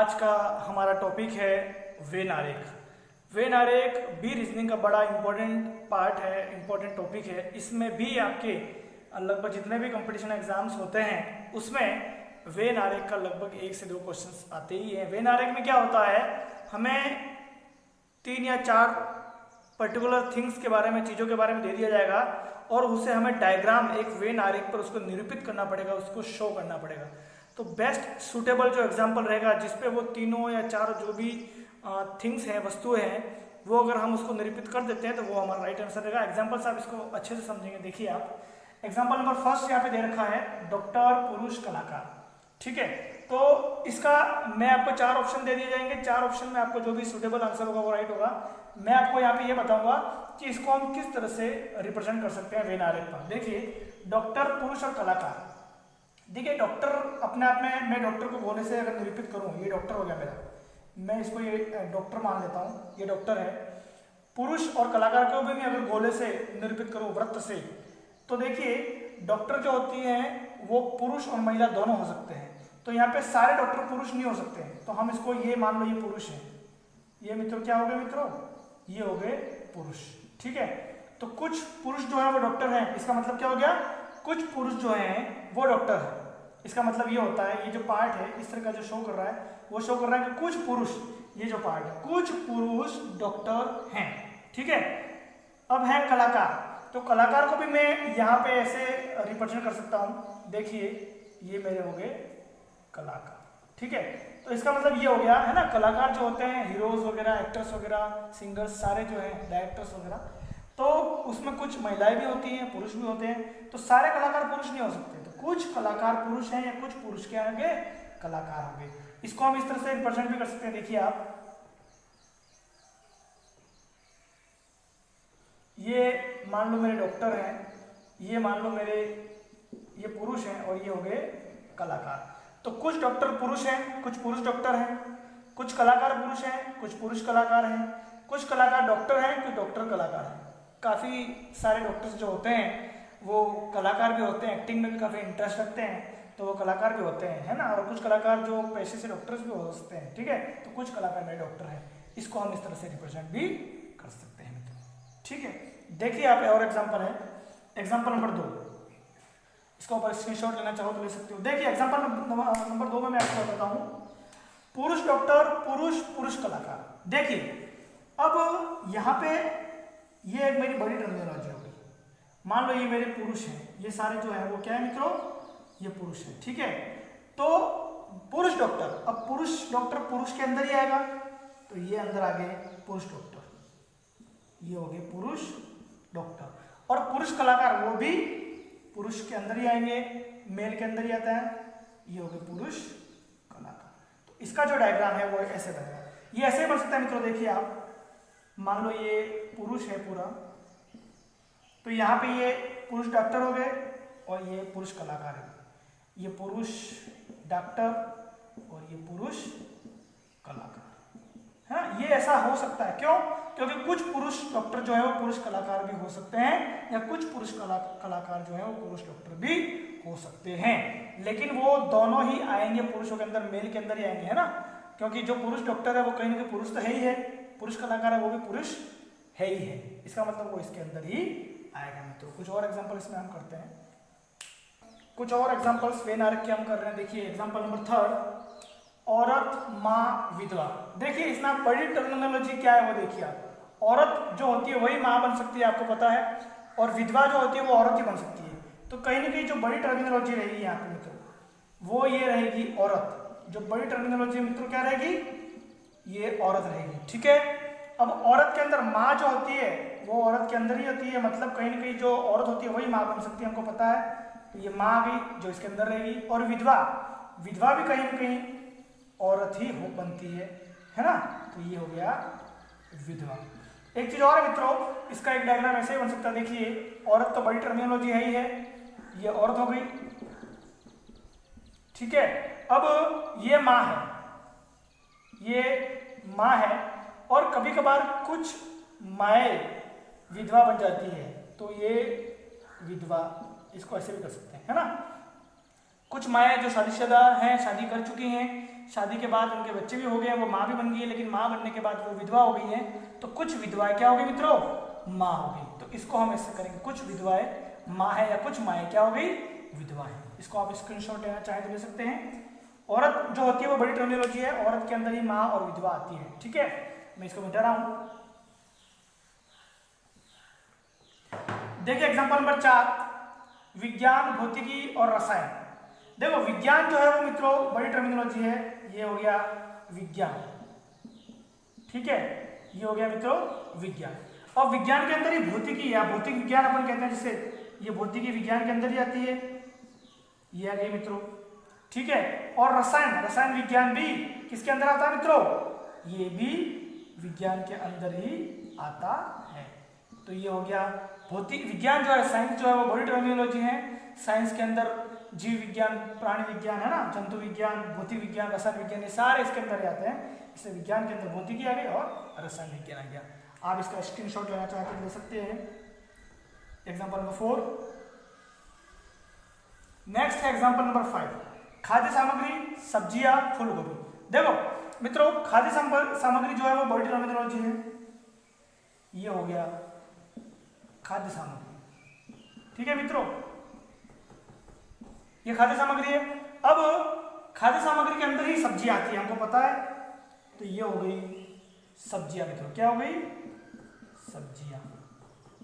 आज का हमारा टॉपिक है वेन आरेख। वेन आरेख बी रीजनिंग का बड़ा इंपॉर्टेंट पार्ट है, इंपॉर्टेंट टॉपिक है। इसमें भी आपके लगभग जितने भी कंपटीशन एग्जाम्स होते हैं उसमें वेन आरेख का लगभग 1 से 2 क्वेश्चंस आते ही हैं। वेन आरेख में क्या होता है, हमें 3 या 4 पर्टिकुलर थिंग्स के बारे में, चीज़ों के बारे में दे दिया जाएगा और उसे हमें डायग्राम एक वेन आरेख पर उसको निरूपित करना पड़ेगा, उसको शो करना पड़ेगा। तो बेस्ट सूटेबल जो एग्जाम्पल रहेगा जिसपे वो तीनों या 4 जो भी थिंग्स हैं, वस्तुएं हैं, वो अगर हम उसको निरूपित कर देते हैं तो वो हमारा राइट आंसर रहेगा। एग्जाम्पल्स आप इसको अच्छे से समझेंगे। देखिए आप एग्जाम्पल नंबर फर्स्ट यहाँ पे दे रखा है डॉक्टर, पुरुष, कलाकार। ठीक है, तो इसका मैं आपको 4 ऑप्शन दे दिए जाएंगे। 4 ऑप्शन में आपको जो भी सूटेबल आंसर होगा वो राइट होगा। मैं आपको यहाँ पे ये बताऊंगा कि इसको हम किस तरह से रिप्रेजेंट कर सकते हैं वेन आरेख पर। देखिए डॉक्टर, पुरुष और कलाकार। देखिए डॉक्टर अपने आप में, मैं डॉक्टर को गोले से अगर निरूपित करूं, ये डॉक्टर हो गया मेरा, मैं इसको ये डॉक्टर मान लेता हूं, ये डॉक्टर है। पुरुष और कलाकार को भी मैं अगर गोले से निरूपित करूं, वृत्त से, तो देखिए डॉक्टर जो होती हैं वो पुरुष और महिला दोनों हो सकते हैं। तो यहाँ पे सारे डॉक्टर पुरुष नहीं हो सकते हैं, तो हम इसको ये मान लो ये पुरुष है। ये मित्रों क्या हो गए मित्रों, ये हो गए पुरुष। ठीक है, तो कुछ पुरुष जो है वो डॉक्टर है, इसका मतलब क्या हो गया, कुछ पुरुष जो हैं वो डॉक्टर है। इसका मतलब ये होता है, ये जो पार्ट है इस तरह का जो शो कर रहा है, वो शो कर रहा है कि कुछ पुरुष, ये जो पार्ट है, कुछ पुरुष डॉक्टर हैं। ठीक है, अब है कलाकार। तो कलाकार को भी मैं यहाँ पे ऐसे रिप्रेजेंट कर सकता हूँ। देखिए ये मेरे हो गए कलाकार। ठीक है, तो इसका मतलब ये हो गया है ना, कलाकार जो होते हैं हीरोज वगैरह, एक्टर्स वगैरह, सिंगर्स, सारे जो हैं डायरेक्टर्स वगैरह, तो उसमें कुछ महिलाएं भी होती हैं, पुरुष भी होते हैं। तो सारे कलाकार पुरुष नहीं हो सकते, तो कुछ कलाकार पुरुष हैं या कुछ पुरुष क्या होंगे, कलाकार होंगे। इसको हम इस तरह से रिप्रेजेंट भी कर सकते हैं। देखिए आप, ये मान लो मेरे डॉक्टर हैं, ये मान लो मेरे ये पुरुष हैं और ये हो गए कलाकार। तो कुछ डॉक्टर पुरुष हैं, कुछ पुरुष डॉक्टर हैं, कुछ कलाकार पुरुष हैं, कुछ पुरुष कलाकार हैं, कुछ कलाकार डॉक्टर हैं, कुछ डॉक्टर कलाकार हैं। काफ़ी सारे डॉक्टर्स जो होते हैं वो कलाकार भी होते हैं, एक्टिंग में भी काफ़ी इंटरेस्ट रखते हैं, तो वो कलाकार भी होते हैं, है ना। और कुछ कलाकार जो पेशे से डॉक्टर्स भी हो सकते हैं। ठीक है, तो कुछ कलाकार मेरे डॉक्टर हैं, इसको हम इस तरह से रिप्रेजेंट भी कर सकते हैं मित्रों। ठीक है, देखिए आप और एग्जाम्पल है, एग्जाम्पल नंबर 2, इसका ऊपर स्क्रीनशॉट लेना चाहो तो ले सकते हो। देखिए एग्जाम्पल नंबर 2 में मैं आपको बताता हूँ, पुरुष डॉक्टर, पुरुष, पुरुष कलाकार। देखिए अब यहाँ पे ये एक मेरी बड़ी टर्मिनोलॉजी होगी। मान लो ये मेरे पुरुष हैं, ये सारे जो है वो क्या है मित्रों, ये पुरुष है। ठीक है, तो पुरुष डॉक्टर, अब पुरुष डॉक्टर पुरुष के अंदर ही आएगा, तो ये अंदर आ गए पुरुष डॉक्टर, ये हो गए पुरुष डॉक्टर। और पुरुष कलाकार वो भी पुरुष के अंदर ही आएंगे, मेल के अंदर ही आता है, ये हो गए पुरुष कलाकार। तो इसका जो डायग्राम है वो ऐसे बनेगा, ये ऐसे बन सकता है मित्रों। देखिए आप मान लो ये पुरुष है पूरा, तो यहाँ पे ये पुरुष डॉक्टर हो गए और ये पुरुष कलाकार है, ये पुरुष डॉक्टर और ये पुरुष कलाकार। हाँ, ये ऐसा हो सकता है, क्यों, क्योंकि कुछ पुरुष डॉक्टर जो है वो पुरुष कलाकार भी हो सकते हैं, या कुछ पुरुष कलाकार जो है वो पुरुष डॉक्टर भी हो सकते हैं। लेकिन वो दोनों ही आएंगे पुरुषों के अंदर, मेल के अंदर ही आएंगे, है ना। क्योंकि जो पुरुष डॉक्टर है वो कहीं ना कहीं पुरुष तो है ही है, पुरुष कलाकार है वो भी पुरुष है ही है, इसका मतलब वो इसके अंदर ही आएगा मित्रों। कुछ और एग्जांपल इसमें हम करते हैं, कुछ और एग्जांपल्स वेन आरेख के हम कर रहे हैं। देखिए एग्जांपल नंबर 3, औरत, माँ, विधवा। देखिए इसमें बड़ी टर्मिनोलॉजी क्या है वो देखिए आप, औरत जो होती है वही माँ बन सकती है, आपको पता है, और विधवा जो होती है वो औरत ही बन सकती है। तो कहीं ना कहीं जो बड़ी टर्मिनोलॉजी रहेगी यहाँ पे मित्रों वो ये रहेगी औरत। जो बड़ी टर्मिनोलॉजी मित्रों क्या रहेगी, ये औरत रहेगी। ठीक है, अब औरत के अंदर माँ जो होती है वो औरत के अंदर ही होती है, मतलब कहीं ना कहीं जो औरत होती है वही माँ बन सकती है, हमको पता है। तो ये माँ आ गई जो इसके अंदर रहेगी। और विधवा, विधवा भी कहीं ना कहीं औरत ही बनती है ना। तो ये हो गया विधवा। एक चीज और है मित्रों, इसका एक डायग्राम ऐसे ही बन सकता है। देखिए औरत तो बड़ी टर्मिनोलॉजी है ही है, ये औरत हो गई। ठीक है, अब ये माँ है, ये माँ है, और कभी कभार कुछ माएँ विधवा बन जाती है, तो ये विधवा, इसको ऐसे भी कर सकते हैं, है ना। कुछ माएँ जो शादीशुदा हैं, शादी कर चुकी हैं, शादी के बाद उनके बच्चे भी हो गए, वो माँ भी बन गई है, लेकिन माँ बनने के बाद वो विधवा हो गई है। तो कुछ विधवाएं क्या हो गई मित्रों, माँ हो गई। तो इसको हम ऐसे करेंगे, कुछ विधवाएं माँ है या कुछ माएँ क्या हो गई, विधवा है। इसको आप स्क्रीनशॉट लेना चाहें तो ले सकते हैं। औरत जो होती है वो बड़ी टर्मिनोलॉजी है, औरत के अंदर ही माँ और विधवा आती है। ठीक है, मैं इसको मिटा रहा हूं। देखिए एग्जांपल नंबर 4, विज्ञान, भौतिकी और रसायन। देखो विज्ञान जो है वो मित्रों बड़ी टर्मिनोलॉजी है, ये हो गया विज्ञान। ठीक है, ये हो गया मित्रों विज्ञान। और विज्ञान के अंदर ही भौतिकी या भौतिक विज्ञान अपन कहते हैं, जिसे ये भौतिकी विज्ञान के अंदर ही आती है, ये आ गई मित्रों। ठीक है, और रसायन, रसायन विज्ञान भी किसके अंदर आता है मित्रों, ये भी विज्ञान के अंदर ही आता है। तो ये हो गया भौतिक विज्ञान जो है, साइंस जो है वो बड़ी टर्मिनोलॉजी है। साइंस के अंदर जीव विज्ञान, प्राणी विज्ञान है ना, जंतु विज्ञान, भौतिक विज्ञान, रसायन विज्ञान, ये सारे इसके अंदर आते हैं। इसलिए विज्ञान के अंदर भौतिकी आ गई और रसायन विज्ञान आ गया। आप इसका स्क्रीनशॉट लेना चाहते हैं ले सकते हैं। Example number 4। नेक्स्ट है एग्जाम्पल नंबर 5, खाद्य सामग्री, सब्जियां, फूलगोभी। देखो मित्रों खाद्य सामग्री जो है वो बड़ी टर्मिनोलॉजी है, ये हो गया खाद्य सामग्री। ठीक है मित्रों, ये खाद्य सामग्री है। अब खाद्य सामग्री के अंदर ही सब्जी आती है, हमको पता है। तो ये हो गई सब्जियां मित्रों, क्या हो गई, सब्जियां।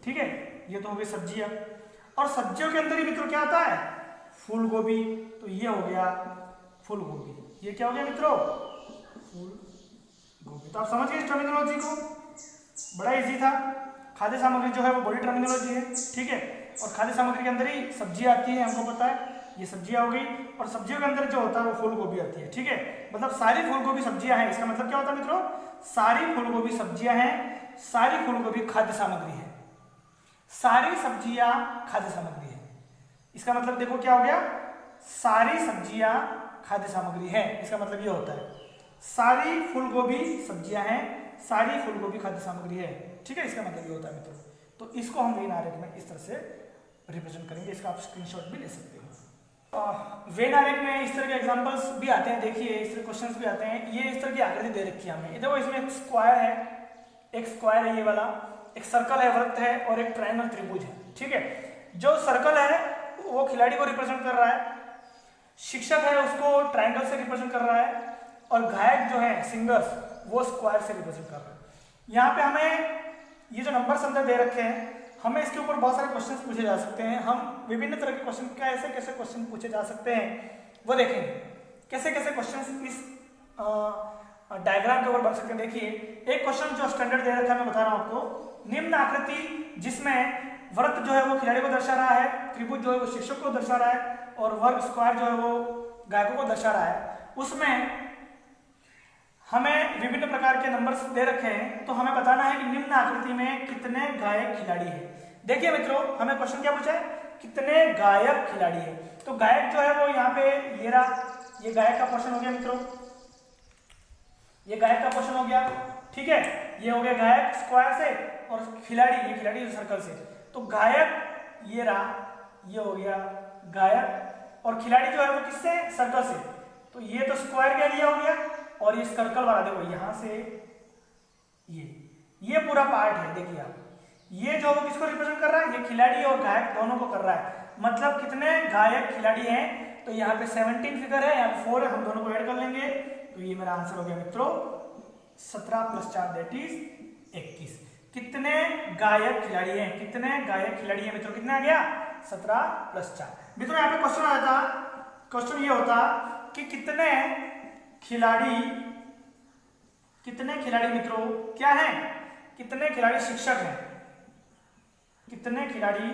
ठीक है, ये तो हो गई सब्जियां। और सब्जियों के अंदर ही मित्रों क्या आता है, फूल गोभी। तो ये हो गया फूल गोभी। ये क्या हो गया मित्रों, फूल गोभी। तो आप समझ गए इस टर्मिनोलॉजी को, बड़ा इजी था। खाद्य सामग्री जो है वो बड़ी टर्मिनोलॉजी है। ठीक है, और खाद्य सामग्री के अंदर ही सब्जियां आती है, हमको पता है। ये सब्जियां हो गई, और सब्जियों के अंदर जो होता है वो फूल गोभी आती है। ठीक है, मतलब सारी फूल गोभी सब्जियां हैं। इसका मतलब क्या होता है मित्रों, सारी फूल गोभी सब्जियां हैं, सारी फूल गोभी खाद्य सामग्री है, सारी सब्जियां खाद्य सामग्री है। इसका मतलब देखो क्या हो गया, सारी सब्जियां खाद्य सामग्री है। इसका मतलब ये होता है सारी फूल गोभी सब्जियां हैं, सारी फूल गोभी खाद्य सामग्री है। ठीक है, इसका मतलब ये होता है मित्रों। तो इसको हम वेन आरेख में इस तरह से रिप्रेजेंट करेंगे। इसका आप स्क्रीनशॉट भी ले सकते हैं। वेन आरेख में इस तरह के एग्जांपल्स भी आते हैं। देखिए इस तरह क्वेश्चंस भी आते हैं। ये इस तरह की आकृति दे रखी है हमें, देखो इसमें एक स्क्वायर है, एक स्क्वायर है ये वाला, एक सर्कल है, वृत्त है, और एक ट्रायंगल त्रिभुज है। ठीक है, जो सर्कल है वो खिलाड़ी को रिप्रेजेंट कर रहा है, शिक्षक है उसको ट्रायंगल से रिप्रेजेंट कर रहा है, और गायक जो है सिंगर्स वो स्क्वायर से रिप्रेजेंट कर रहा है। यहाँ पे हमें ये जो नंबर अंदर दे रखे हैं, हमें इसके ऊपर बहुत सारे क्वेश्चंस पूछे जा सकते हैं। हम विभिन्न तरह के क्वेश्चन, कैसे कैसे क्वेश्चन पूछे जा सकते हैं वो देखेंगे। कैसे कैसे क्वेश्चंस इस डायग्राम के ऊपर बन सकते हैं। देखिए एक क्वेश्चन जो स्टैंडर्ड दे रखा है, मैं बता रहा हूं आपको। निम्न आकृति जिसमें वृत्त जो है वो खिलाड़ी को दर्शा रहा है, त्रिभुज जो है वो शिक्षक को दर्शा रहा है, और वर्ग स्क्वायर जो है वो गायकों को दर्शा रहा है, उसमें हमें विभिन्न प्रकार के नंबर्स दे रखे हैं। तो हमें बताना है कि निम्न आकृति में कितने गायक खिलाड़ी हैं। देखिए मित्रों हमें क्वेश्चन क्या पूछा है, कितने गायक खिलाड़ी हैं। तो गायक जो है वो यहाँ पे ये रहा, ये गायक का क्वेश्चन हो गया मित्रों, ये गायक का क्वेश्चन हो गया। ठीक है, ये हो गया गायक स्क्वायर से, और खिलाड़ी, ये खिलाड़ी सर्कल से। तो गायक ये रहा, ये हो गया गायक, और खिलाड़ी जो है वो किससे, सर्कल से। तो ये तो स्क्वायर का एरिया हो गया, और ये सर्कल वाला देखो यहां से ये पूरा पार्ट है। देखिए आप, ये जो वो किसको रिप्रेजेंट कर रहा है, ये खिलाड़ी और गायक दोनों को कर रहा है। मतलब कितने गायक खिलाड़ी हैं, तो यहाँ पे 17 फिगर है, यहाँ पे 4 है, हम दोनों को ऐड कर लेंगे। तो ये मेरा आंसर हो गया मित्रों 17 + 4 दैट इज 21। कितने गायक खिलाड़ी हैं, कितने गायक खिलाड़ी हैं मित्रों, कितना आ गया 17 + 4। मित्रों यहाँ पे क्वेश्चन आ जाता, क्वेश्चन ये होता कि कितने खिलाड़ी मित्रों क्या हैं, कितने खिलाड़ी शिक्षक हैं, कितने खिलाड़ी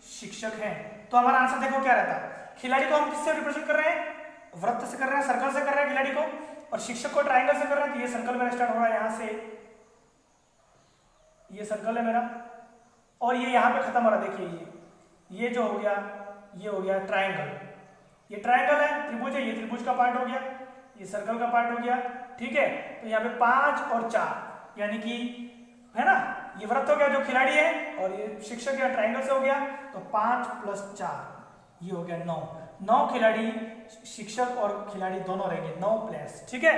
शिक्षक हैं। तो हमारा आंसर देखो क्या रहता है, खिलाड़ी को हम किससे रिप्रेजेंट कर रहे हैं, वृत्त से कर रहे हैं, सर्कल से कर रहे हैं खिलाड़ी को, और शिक्षक को ट्रायंगल से कर रहे हैं। तो ये सर्कल मेरा स्टार्ट हो रहा है यहां से, ये सर्कल है मेरा, और ये यहां पे खत्म हो रहा है। देखिए ये जो हो गया, ये हो गया ट्रायंगल, ये ट्रायंगल है, त्रिभुज है, ये त्रिभुज का पार्ट हो गया, ये सर्कल का पार्ट हो गया। ठीक है, तो यहाँ पे 5 और 4 यानी कि है ना, ये वृत्त हो गया जो खिलाड़ी है, और ये शिक्षक या ट्रायंगल से हो गया। तो 5 + 4 ये हो गया 9। 9 खिलाड़ी, शिक्षक और खिलाड़ी दोनों रहेंगे, 9 प्लेयर्स। ठीक है,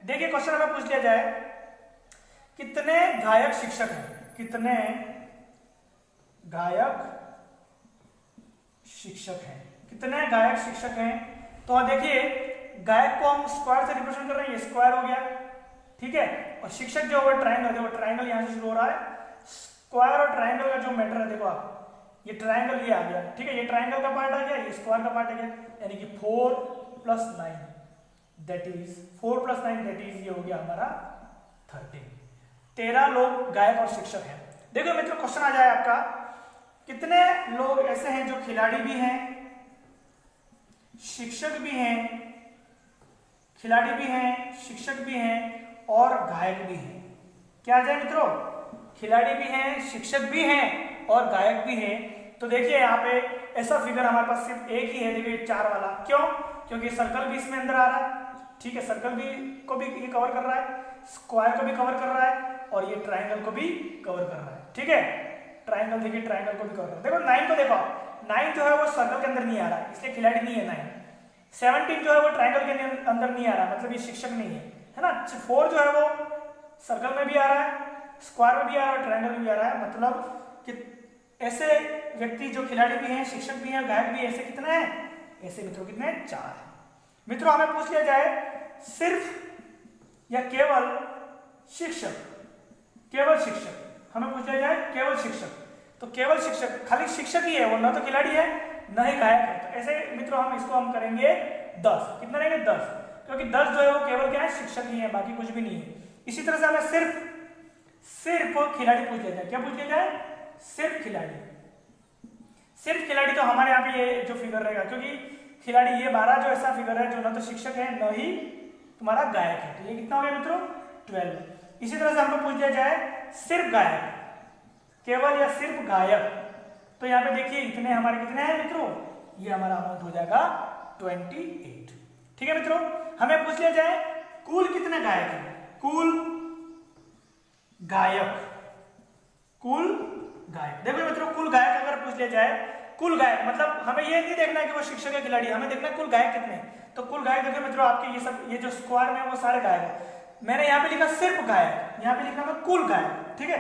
देखिए क्वेश्चन हमें पूछ लिया जाए कितने गायक शिक्षक हैं, कितने गायक शिक्षक हैं, कितने गायक शिक्षक हैं। तो देखिए गायक को हम स्क्वायर से रिप्रेजेंट कर रहे हैं, ये स्क्वायर हो गया, ठीक है। और शिक्षक जो है ट्रायंगल, देखो ट्रायंगल यहां से शुरू हो रहा है, स्क्वायर और ट्रायंगल का जो मैटर है, देखो आप ये ट्रायंगल ये आ गया, ठीक है, ये ट्रायंगल का पार्ट आ गया, ये स्क्वायर का पार्ट आ गया, यानी कि 4 + 9 दैट इज 4 + 9 दैट इज, ये हो गया हमारा 13। 13 लोग गायक और शिक्षक हैं। देखो मित्रों क्वेश्चन आ जाए आपका, कितने लोग ऐसे हैं जो खिलाड़ी भी हैं, शिक्षक भी हैं, खिलाड़ी भी हैं, शिक्षक भी हैं और गायक भी हैं। क्या आ जाए मित्रों, खिलाड़ी भी हैं, शिक्षक भी हैं और गायक भी हैं। तो देखिए यहाँ पे ऐसा फिगर हमारे पास सिर्फ एक ही है, देखिए 4 वाला, क्यों? क्योंकि सर्कल भी इसमें अंदर आ रहा है, ठीक है, सर्कल भी को भी ये कवर कर रहा है, स्क्वायर को भी कवर कर रहा है और ये ट्राइंगल को भी कवर कर रहा है, ठीक है। ट्राइंगल देखिए, ट्राइंगल को भी कवर कर रहा है। देखो 9 को देखो, 9 जो है वो सर्कल के अंदर नहीं आ रहा है, इसलिए खिलाड़ी नहीं है 9। 17 जो है वो ट्राइंगल के अंदर नहीं आ रहा, मतलब ये शिक्षक नहीं है ना। 4 जो है वो सर्कल में भी आ रहा है, स्क्वायर में भी आ रहा है, ट्राइंगल में भी आ रहा है, मतलब कि ऐसे व्यक्ति जो खिलाड़ी भी हैं, शिक्षक भी हैं, गायक भी हैं, ऐसे कितने हैं? ऐसे मित्रों कितने? 4 हैं। मित्रों हमें पूछ लिया जाए सिर्फ या केवल शिक्षक, केवल शिक्षक, हमें पूछ लिया जाए केवल शिक्षक, तो केवल शिक्षक, खाली शिक्षक ही है वो, ना तो खिलाड़ी है ना ही गायक है। तो ऐसे मित्रों हम इसको हम करेंगे 10, कितना रहेंगे? 10, क्योंकि 10 जो है वो केवल क्या है? शिक्षक ही है, बाकी कुछ भी नहीं है। इसी तरह से हमें सिर्फ खिलाड़ी पूछ लिया जाए, क्या पूछ लिया जाए? सिर्फ खिलाड़ी। सिर्फ खिलाड़ी तो हमारे यहाँ पे ये जो फिगर रहेगा, क्योंकि खिलाड़ी ये 12 जो ऐसा फिगर है जो ना तो शिक्षक है न ही तुम्हारा गायक है, तो ये कितना हो गया मित्रों? 12। इसी तरह से हमको पूछ लिया जाए सिर्फ गायक, केवल या सिर्फ गायक, तो यहाँ पे देखिए इतने हमारे कितने हैं मित्रों? ये हमारा अमाउंट हो जाएगा 28। ठीक है मित्रों, हमें पूछ लिया जाए कुल कितने गायक हैं? कुल गायक, कुल गायक। देखो मित्रों कुल गायक अगर पूछ लिया जाए, कुल गायक मतलब हमें ये नहीं देखना है कि वो शिक्षक है खिलाड़ी, हमें देखना है कुल गायक कितने हैं। तो कुल गायक देखो मित्रों आपके ये सब, ये जो स्क्वायर में वो सारे गायक हैं। मैंने यहाँ पे लिखा सिर्फ गायक, यहाँ पे लिखा मैं कुल गायक, ठीक है,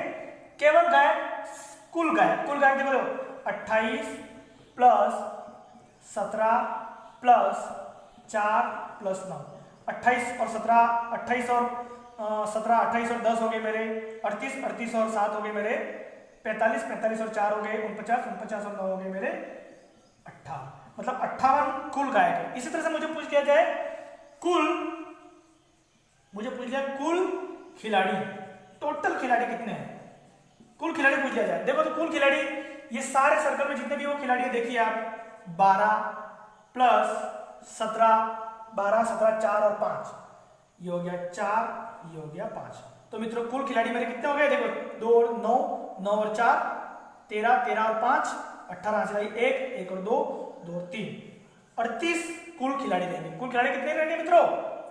केवल गायक, कुल गायक। कुल गायक देखो 28 + 17 + 4 + 9, 28 और 17, 28 और 17, 28 और 10 हो गए मेरे 38, 38 और 7 हो गए मेरे 45, 45 और 4 हो गए 49, 49 और 9 हो गए मेरे 58, मतलब 58 कुल गायक है। इसी तरह से मुझे पूछ लिया जाए कुल खिलाड़ी, टोटल खिलाड़ी कितने हैं? कुल खिलाड़ी पूछ लिया जाए। देखो तो कुल खिलाड़ी, ये सारे सर्कल में जितने भी वो खिलाड़ी है देखिए आप, 12 + 17, 12, 17, 4 और 5, ये हो गया 4, ये हो गया 5। तो मित्रों कुल खिलाड़ी मेरे कितने हो गए? देखो 2 और 9, 9 और 4 13, 13 और 5 18, 1 और 2, 2 और 3, 38 कुल खिलाड़ी रहेंगे। कुल खिलाड़ी कितने रहेंगे मित्रों?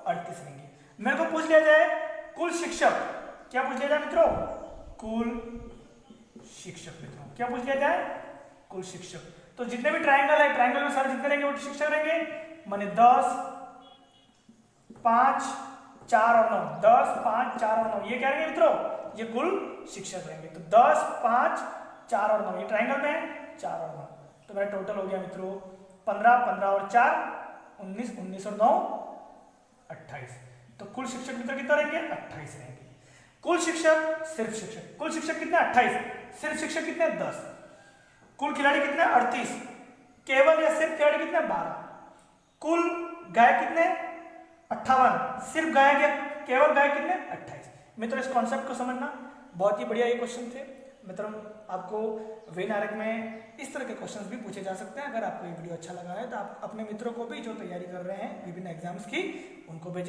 38 रहेंगे। मेरे को पूछ लिया जाए कुल शिक्षक, क्या पूछ लिया जाए मित्रों? कुल शिक्षक। मित्रों क्या पूछ लिया जाए? कुल शिक्षक। तो जितने भी ट्राइंगल है, ट्राइंगल में सारे जितने रहेंगे वो शिक्षक रहेंगे, माने 10, 5, 4 और 9, 10, 5, 4 और 9, ये क्या रहेंगे मित्रों? ये कुल शिक्षक रहेंगे। तो 10, 5, 4 और 9, ये ट्राइंगल में 4 और 9, तो मेरा टोटल हो गया मित्रों 15, 15 और 4 19, 19 और 9 28। तो कुल शिक्षक मित्र कितना रहेंगे? 28 रहेंगे। कुल शिक्षक, सिर्फ शिक्षक, कुल शिक्षक कितने? 28, सिर्फ शिक्षक कितने? 10। कुल खिलाड़ी कितने? 38, केवल या सिर्फ खिलाड़ी कितने? 12। कुल गायक कितने? 58, सिर्फ गायक या केवल गायक कितने? 28। मित्रों इस कॉन्सेप्ट को समझना बहुत ही बढ़िया ये क्वेश्चन थे मित्रों। आपको वेन आर्क में इस तरह के क्वेश्चंस भी पूछे जा सकते हैं। अगर आपको ये वीडियो अच्छा लगा है तो आप अपने मित्रों को भी जो तैयारी कर रहे हैं विभिन्न एग्जाम्स की, उनको भेजें।